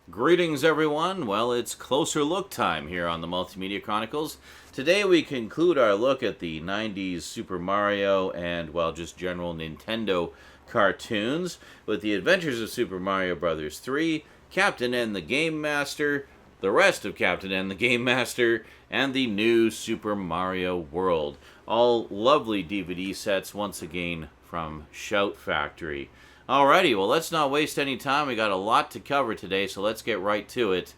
Greetings, everyone. Well, it's closer look time here on the Multimedia Chronicles. Today we conclude our look at the 90s Super Mario and, well, just general Nintendo cartoons with The Adventures of Super Mario Bros. 3, Captain N the Game Master, the rest of Captain N the Game Master, and the new Super Mario World. All lovely DVD sets once again from Shout Factory. Alrighty, well, let's not waste any time. We got a lot to cover today, so let's get right to it.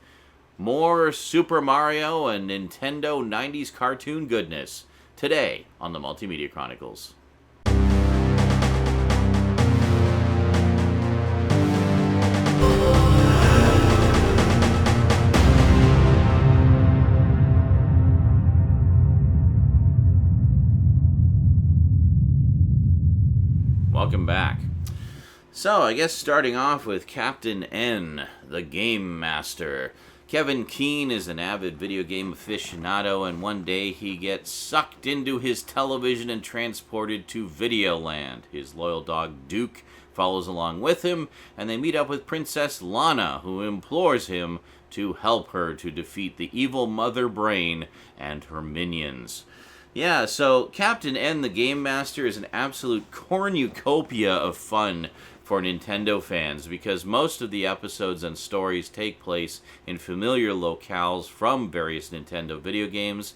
More Super Mario and Nintendo 90s cartoon goodness today on the Multimedia Chronicles. Welcome back. So, I guess starting off with Captain N, the Game Master. Kevin Keene is an avid video game aficionado, and one day he gets sucked into his television and transported to Videoland. His loyal dog Duke follows along with him, and they meet up with Princess Lana, who implores him to help her to defeat the evil Mother Brain and her minions. Yeah, so Captain N, the Game Master, is an absolute cornucopia of fun for Nintendo fans, because most of the episodes and stories take place in familiar locales from various Nintendo video games.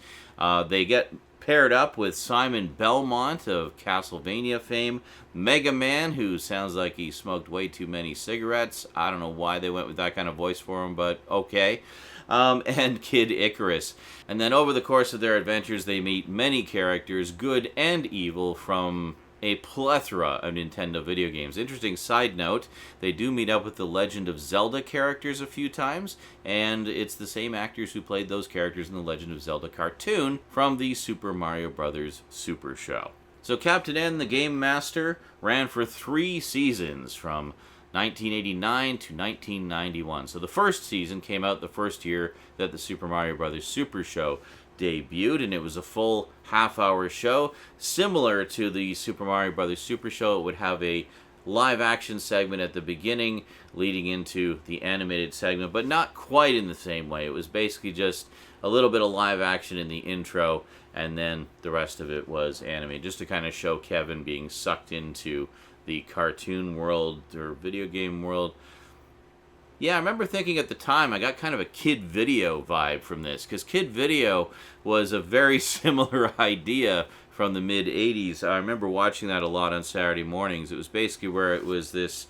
They get paired up with Simon Belmont of Castlevania fame, Mega Man, who sounds like he smoked way too many cigarettes. I don't know why they went with that kind of voice for him, but okay. And Kid Icarus. And then over the course of their adventures, they meet many characters, good and evil, from a plethora of Nintendo video games. Interesting side note, they do meet up with the Legend of Zelda characters a few times, and it's the same actors who played those characters in the Legend of Zelda cartoon from the Super Mario Bros. Super Show. So Captain N, the Game Master, ran for 3 seasons from 1989 to 1991. So the first season came out the first year that the Super Mario Bros. Super Show debuted, and it was a full half-hour show. Similar to the Super Mario Bros. Super Show, it would have a live-action segment at the beginning leading into the animated segment, but not quite in the same way. It was basically just a little bit of live action in the intro, and then the rest of it was animated, just to kind of show Kevin being sucked into the cartoon world or video game world. Yeah, I remember thinking at the time I got kind of a Kid Video vibe from this, because Kid Video was a very similar idea from the mid-'80s. I remember watching that a lot on Saturday mornings. It was basically where it was this,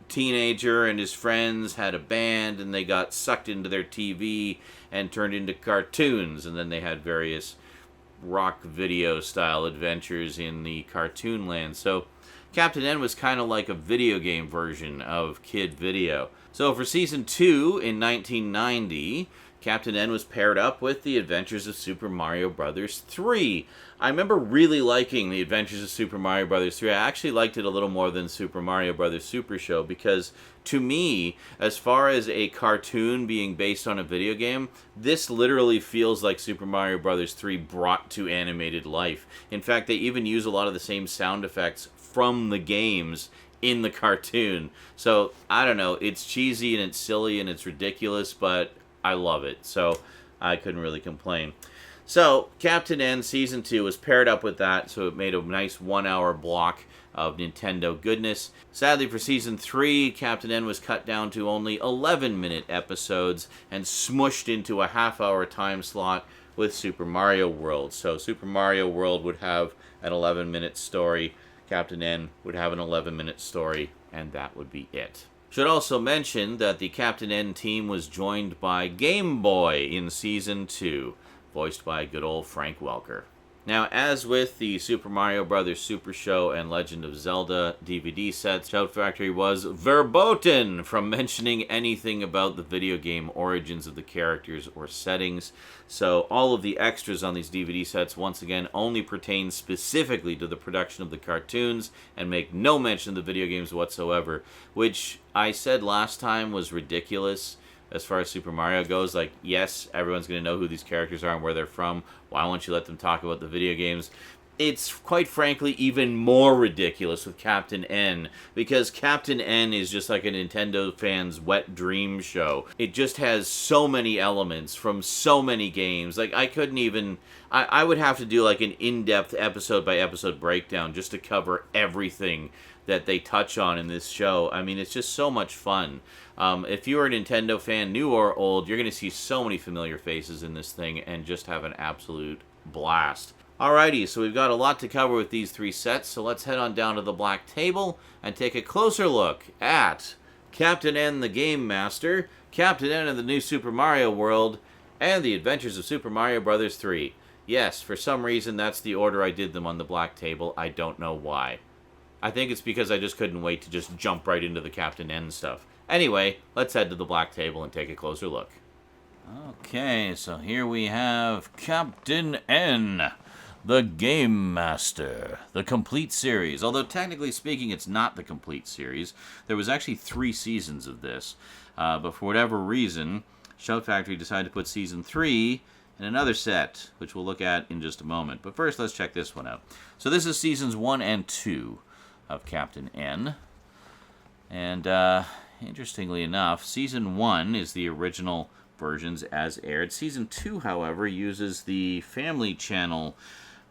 teenager and his friends had a band, and they got sucked into their TV and turned into cartoons, and then they had various rock video style adventures in the cartoon land. So Captain N was kind of like a video game version of Kid Video. So for Season 2 in 1990, Captain N was paired up with The Adventures of Super Mario Bros. 3. I remember really liking The Adventures of Super Mario Bros. 3. I actually liked it a little more than Super Mario Bros. Super Show, because to me, as far as a cartoon being based on a video game, this literally feels like Super Mario Bros. 3 brought to animated life. In fact, they even use a lot of the same sound effects from the games in the cartoon. So, I don't know, it's cheesy and it's silly and it's ridiculous, but I love it, so I couldn't really complain. So, Captain N Season 2 was paired up with that, so it made a nice 1-hour block of Nintendo goodness. Sadly for Season 3, Captain N was cut down to only 11-minute episodes and smushed into a half-hour time slot with Super Mario World. So, Super Mario World would have an 11-minute story, Captain N would have an 11-minute story, and that would be it. Should also mention that the Captain N team was joined by Game Boy in Season 2, voiced by good old Frank Welker. Now, as with the Super Mario Bros. Super Show and Legend of Zelda DVD sets, Shout Factory was verboten from mentioning anything about the video game origins of the characters or settings. So all of the extras on these DVD sets, once again, only pertain specifically to the production of the cartoons and make no mention of the video games whatsoever, which I said last time was ridiculous. As far as Super Mario goes, like, yes, everyone's going to know who these characters are and where they're from. Why won't you let them talk about the video games? it's quite frankly even more ridiculous with Captain N, because Captain N is just like a Nintendo fan's wet dream show. It just has so many elements from so many games. Like, I couldn't even... I would have to do like an in-depth episode-by-episode breakdown just to cover everything that they touch on in this show. I mean, it's just so much fun. If you're a Nintendo fan, new or old, you're going to see so many familiar faces in this thing and just have an absolute blast. Alrighty, so we've got a lot to cover with these 3 sets, so let's head on down to the black table and take a closer look at Captain N the Game Master, Captain N of the New Super Mario World, and The Adventures of Super Mario Bros. 3. Yes, for some reason that's the order I did them on the black table. I don't know why. I think it's because I just couldn't wait to just jump right into the Captain N stuff. Anyway, let's head to the black table and take a closer look. Okay, so here we have Captain N, the Game Master, the complete series. Although technically speaking, it's not the complete series. There was actually 3 seasons of this. But for whatever reason, Shout Factory decided to put Season 3 in another set, which we'll look at in just a moment. But first, let's check this one out. So this is Seasons 1 and 2 of Captain N. And interestingly enough, Season 1 is the original versions as aired. Season 2, however, uses the Family Channel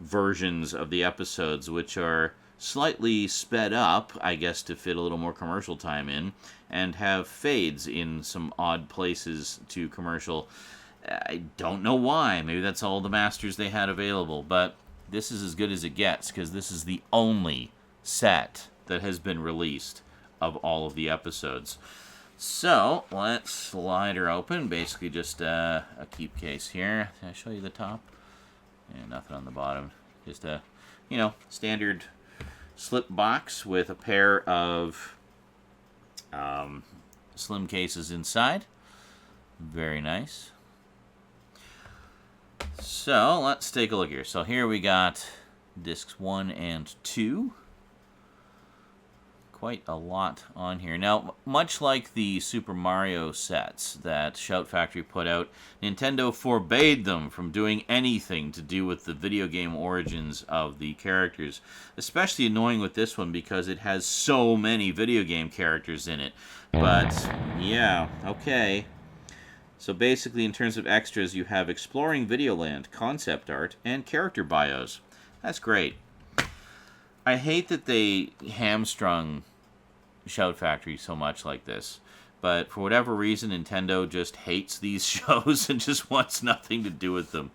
versions of the episodes, which are slightly sped up, I guess, to fit a little more commercial time in, and have fades in some odd places to commercial. I don't know why. Maybe that's all the masters they had available, but this is as good as it gets, because this is the only set that has been released of all of the episodes. So, let's slide her open. Basically just a keep case here. Can I show you the top? Yeah, nothing on the bottom. Just a, standard slip box with a pair of slim cases inside. Very nice. So, let's take a look here. So here we got discs 1 and 2. Quite a lot on here. Now, much like the Super Mario sets that Shout Factory put out, Nintendo forbade them from doing anything to do with the video game origins of the characters. Especially annoying with this one because it has so many video game characters in it. But, yeah, okay. So basically, in terms of extras, you have Exploring Videoland, concept art, and character bios. That's great. I hate that they hamstrung Shout Factory so much like this, but for whatever reason, Nintendo just hates these shows and just wants nothing to do with them.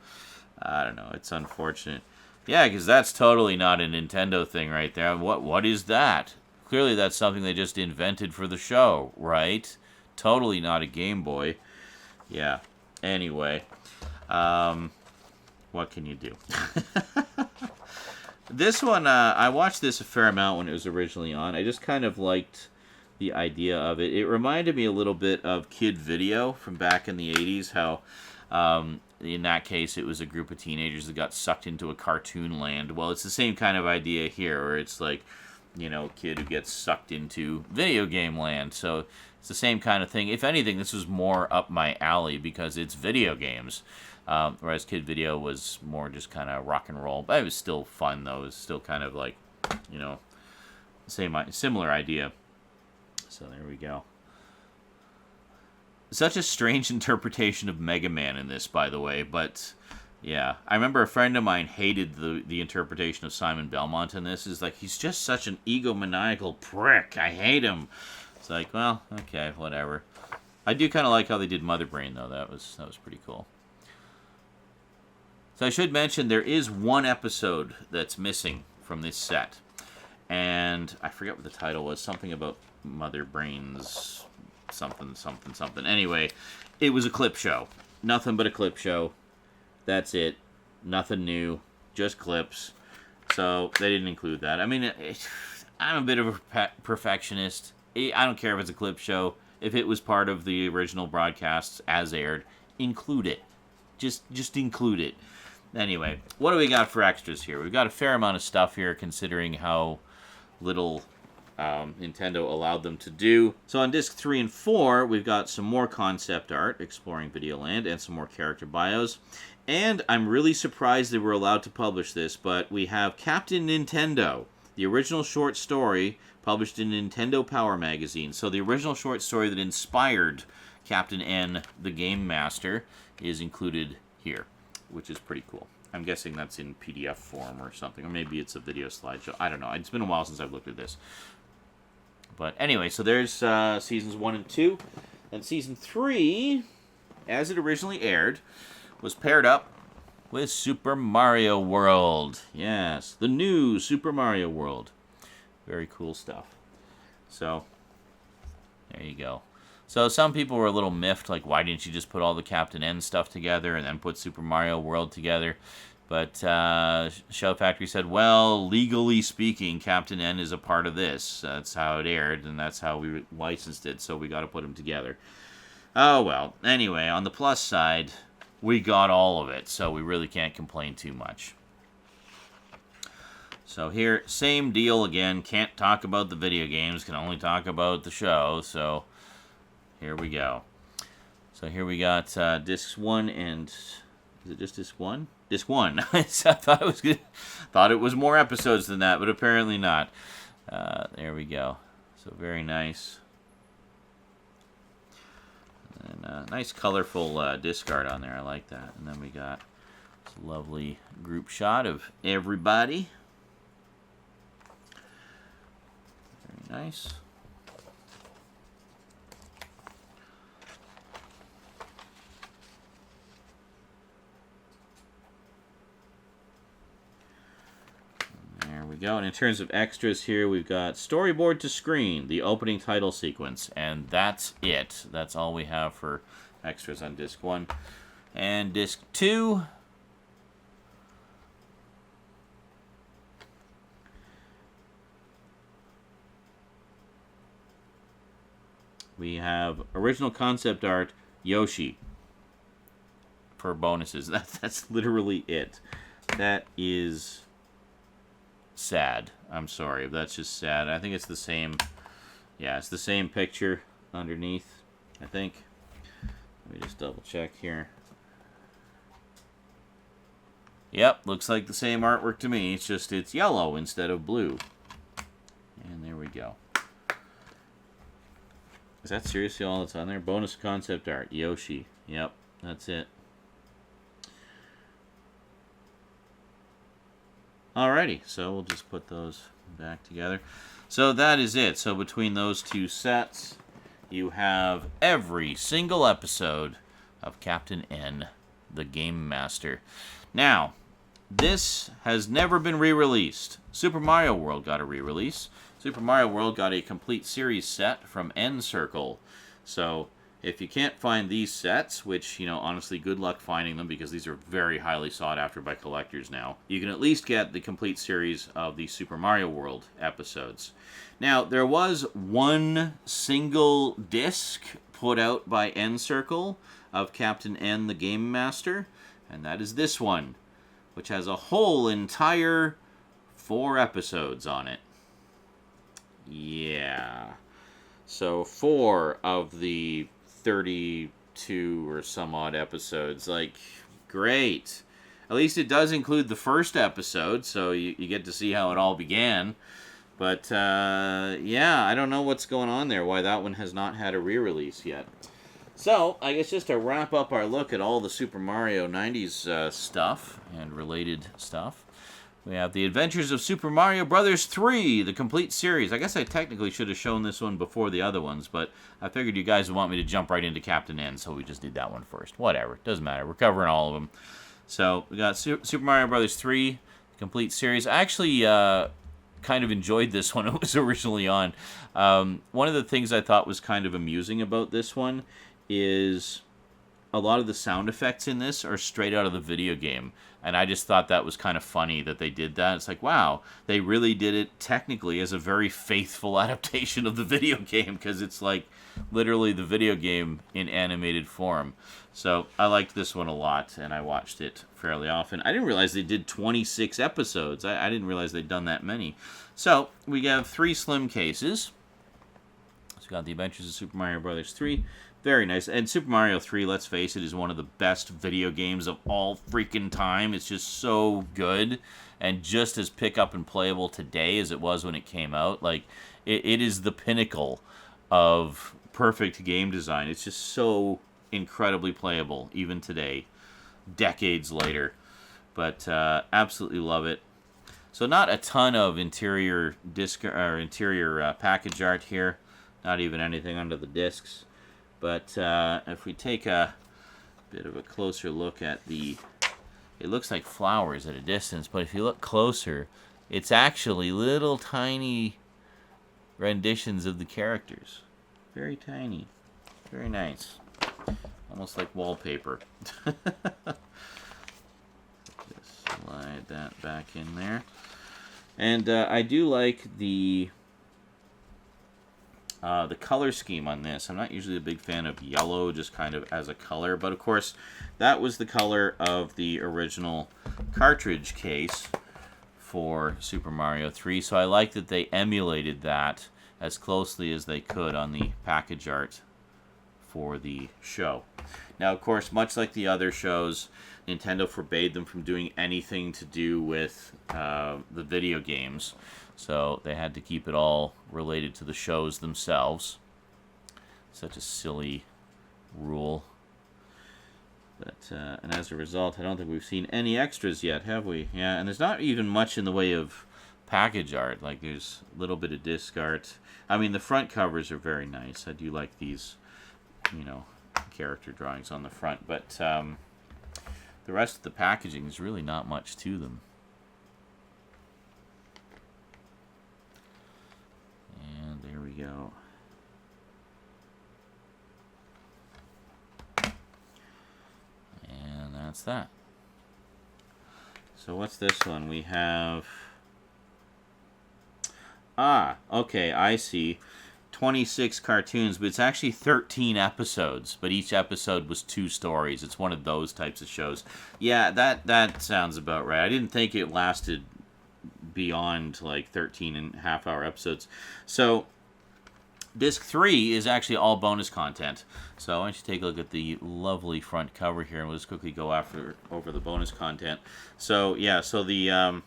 I don't know, it's unfortunate. Yeah, because that's totally not a Nintendo thing right there. What is that? Clearly that's something they just invented for the show, right? Totally not a Game Boy. Yeah, anyway. What can you do? This one, I watched this a fair amount when it was originally on. I just kind of liked the idea of it. It reminded me a little bit of Kid Video from back in the 80s, how in that case it was a group of teenagers that got sucked into a cartoon land. Well, it's the same kind of idea here, where it's like, kid who gets sucked into video game land. So it's the same kind of thing. If anything, this was more up my alley because it's video games. Whereas Kid Video was more just kind of rock and roll. But it was still fun, though. It was still kind of like, similar idea. So there we go. Such a strange interpretation of Mega Man in this, by the way. But, yeah. I remember a friend of mine hated the interpretation of Simon Belmont in this. Is like, he's just such an egomaniacal prick. I hate him. It's like, well, okay, whatever. I do kind of like how they did Mother Brain, though. That was pretty cool. So I should mention there is one episode that's missing from this set. And I forget what the title was. Something about Mother Brain's something. Anyway, it was a clip show. Nothing but a clip show. That's it. Nothing new. Just clips. So they didn't include that. I mean, I'm a bit of a perfectionist. I don't care if it's a clip show. If it was part of the original broadcasts as aired, include it. Just include it. Anyway, what do we got for extras here? We've got a fair amount of stuff here, considering how little Nintendo allowed them to do. So on disc 3 and 4, we've got some more concept art, Exploring Videoland, and some more character bios. And I'm really surprised they were allowed to publish this, but we have Captain Nintendo, the original short story published in Nintendo Power Magazine. So the original short story that inspired Captain N, the Game Master, is included here, which is pretty cool. I'm guessing that's in PDF form or something, or maybe it's a video slideshow. I don't know. It's been a while since I've looked at this. But anyway, so there's seasons 1 and 2. And season 3, as it originally aired, was paired up with Super Mario World. Yes, the new Super Mario World. Very cool stuff. So, there you go. So some people were a little miffed, like, why didn't you just put all the Captain N stuff together and then put Super Mario World together? But Shell Factory said, well, legally speaking, Captain N is a part of this. That's how it aired, and that's how we licensed it, so we got to put them together. Oh, well. Anyway, on the plus side, we got all of it, so we really can't complain too much. So here, same deal again. Can't talk about the video games, can only talk about the show, so here we go. So here we got discs 1 and... Is it just disc 1? Disc 1. I thought it was good. Thought it was more episodes than that, but apparently not. There we go. So very nice. And nice colorful disc art on there. I like that. And then we got this lovely group shot of everybody. Very nice. There we go. And in terms of extras here, we've got storyboard to screen, the opening title sequence, and that's it. That's all we have for extras on disc 1. And disc 2, we have original concept art, Yoshi, for bonuses. That's literally it. That is sad. I'm sorry, that's just sad. I think it's the same. Yeah, it's the same picture underneath, I think. Let me just double check here. Yep, looks like the same artwork to me. It's just it's yellow instead of blue. And there we go. Is that seriously all that's on there? Bonus concept art, Yoshi. Yep, that's it. Alrighty, so we'll just put those back together. So that is it. So between those two sets, you have every single episode of Captain N, the Game Master. Now, this has never been re-released. Super Mario World got a re-release. Super Mario World got a complete series set from NCircle. So if you can't find these sets, which, you know, honestly, good luck finding them because these are very highly sought after by collectors now, you can at least get the complete series of the Super Mario World episodes. Now, there was one single disc put out by NCircle of Captain N, the Game Master, and that is this one, which has a whole entire 4 episodes on it. Yeah. So 4 of the 32 or some odd episodes. Like, great. At least it does include the first episode, so you get to see how it all began. But, yeah, I don't know what's going on there, why that one has not had a re-release yet. So, I guess just to wrap up our look at all the Super Mario 90s stuff and related stuff, we have The Adventures of Super Mario Bros. 3, the complete series. I guess I technically should have shown this one before the other ones, but I figured you guys would want me to jump right into Captain N, so we just did that one first. Whatever, doesn't matter. We're covering all of them. So, we got Super Mario Bros. 3, the complete series. I actually kind of enjoyed this one. It was originally on. One of the things I thought was kind of amusing about this one is a lot of the sound effects in this are straight out of the video game. And I just thought that was kind of funny that they did that. It's like, wow, they really did it technically as a very faithful adaptation of the video game, because it's like literally the video game in animated form. So I liked this one a lot, and I watched it fairly often. I didn't realize they did 26 episodes. I didn't realize they'd done that many. So we have 3 slim cases. So we got The Adventures of Super Mario Bros. 3, Very nice. And Super Mario 3, let's face it, is one of the best video games of all freaking time. It's just so good and just as pick up and playable today as it was when it came out. Like, it is the pinnacle of perfect game design. It's just so incredibly playable, even today, decades later. But absolutely love it. So not a ton of interior package art here. Not even anything under the discs. But if we take a bit of a closer look at it looks like flowers at a distance, but if you look closer, it's actually little tiny renditions of the characters. Very tiny. Very nice. Almost like wallpaper. Just slide that back in there. And I do like the color scheme on this. I'm not usually a big fan of yellow just kind of as a color, but of course that was the color of the original cartridge case for Super Mario 3, so I like that they emulated that as closely as they could on the package art for the show. Now, of course, much like the other shows, Nintendo forbade them from doing anything to do with the video games. So they had to keep it all related to the shows themselves. Such a silly rule. But and as a result, I don't think we've seen any extras yet, have we? Yeah, and there's not even much in the way of package art. Like, there's a little bit of disc art. I mean, the front covers are very nice. I do like these, character drawings on the front. But the rest of the packaging is really not much to them. And there we go. And that's that. So what's this one? We have... okay, I see. 26 cartoons, but it's actually 13 episodes, but each episode was 2 stories. It's one of those types of shows. Yeah, that sounds about right. I didn't think it lasted beyond like 13 and a half hour episodes. So disc 3 is actually all bonus content. So why don't you take a look at the lovely front cover here, and we'll just quickly go over the bonus content. So yeah, so the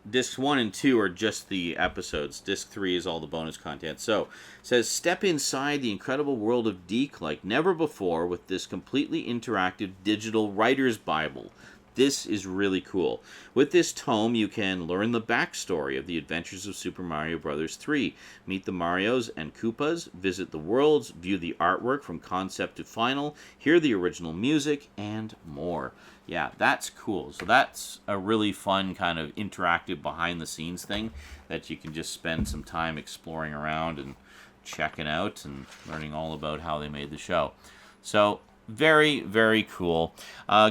discs 1 and 2 are just the episodes. Disc 3 is all the bonus content. So, it says, step inside the incredible world of Deke like never before with this completely interactive digital writer's Bible. This is really cool. With this tome, you can learn the backstory of the adventures of Super Mario Bros. 3, meet the Marios and Koopas, visit the worlds, view the artwork from concept to final, hear the original music, and more. Yeah, that's cool. So that's a really fun kind of interactive behind-the-scenes thing that you can just spend some time exploring around and checking out and learning all about how they made the show. So very, very cool.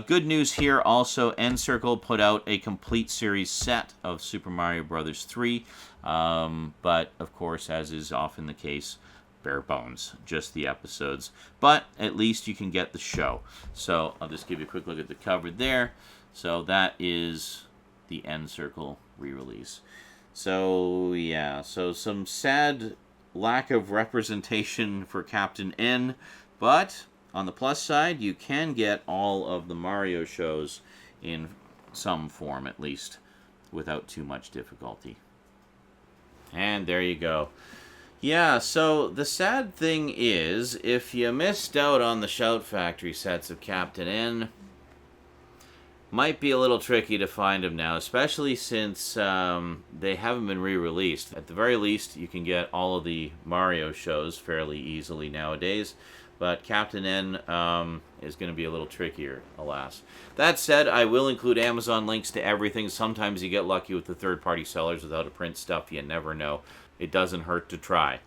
Good news here also, NCircle put out a complete series set of Super Mario Bros. 3, but of course, as is often the case, bare bones, just the episodes. But at least you can get the show. So I'll just give you a quick look at the cover there. So that is the NCircle re-release. So yeah, so some sad lack of representation for Captain N, but on the plus side, you can get all of the Mario shows in some form, at least, without too much difficulty. And there you go. Yeah, so the sad thing is, if you missed out on the Shout Factory sets of Captain N, might be a little tricky to find them now, especially since they haven't been re-released. At the very least, you can get all of the Mario shows fairly easily nowadays, but Captain N is going to be a little trickier, alas. That said, I will include Amazon links to everything. Sometimes you get lucky with the third-party sellers without a print stuff. You never know. It doesn't hurt to try.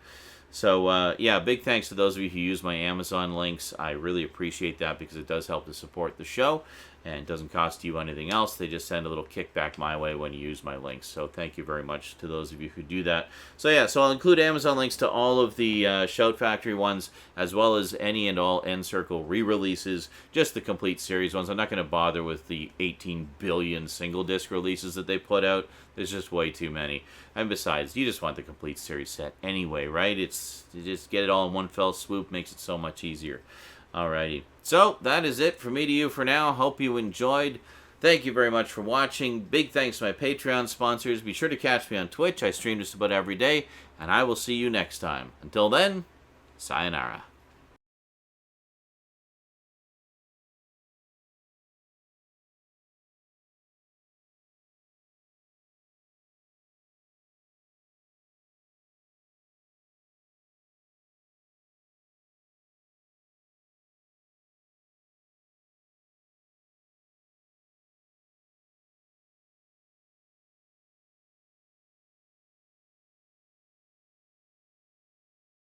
So, yeah, big thanks to those of you who use my Amazon links. I really appreciate that because it does help to support the show. and it doesn't cost you anything else. They just send a little kickback my way when you use my links. So thank you very much to those of you who do that. So yeah, so I'll include Amazon links to all of the Shout Factory ones, as well as any and all NCircle re-releases, just the complete series ones. I'm not going to bother with the 18 billion single disc releases that they put out. There's just way too many. And besides, you just want the complete series set anyway, right? You just get it all in one fell swoop, makes it so much easier. Alrighty. So, that is it from me to you for now. Hope you enjoyed. Thank you very much for watching. Big thanks to my Patreon sponsors. Be sure to catch me on Twitch. I stream just about every day. And I will see you next time. Until then, sayonara.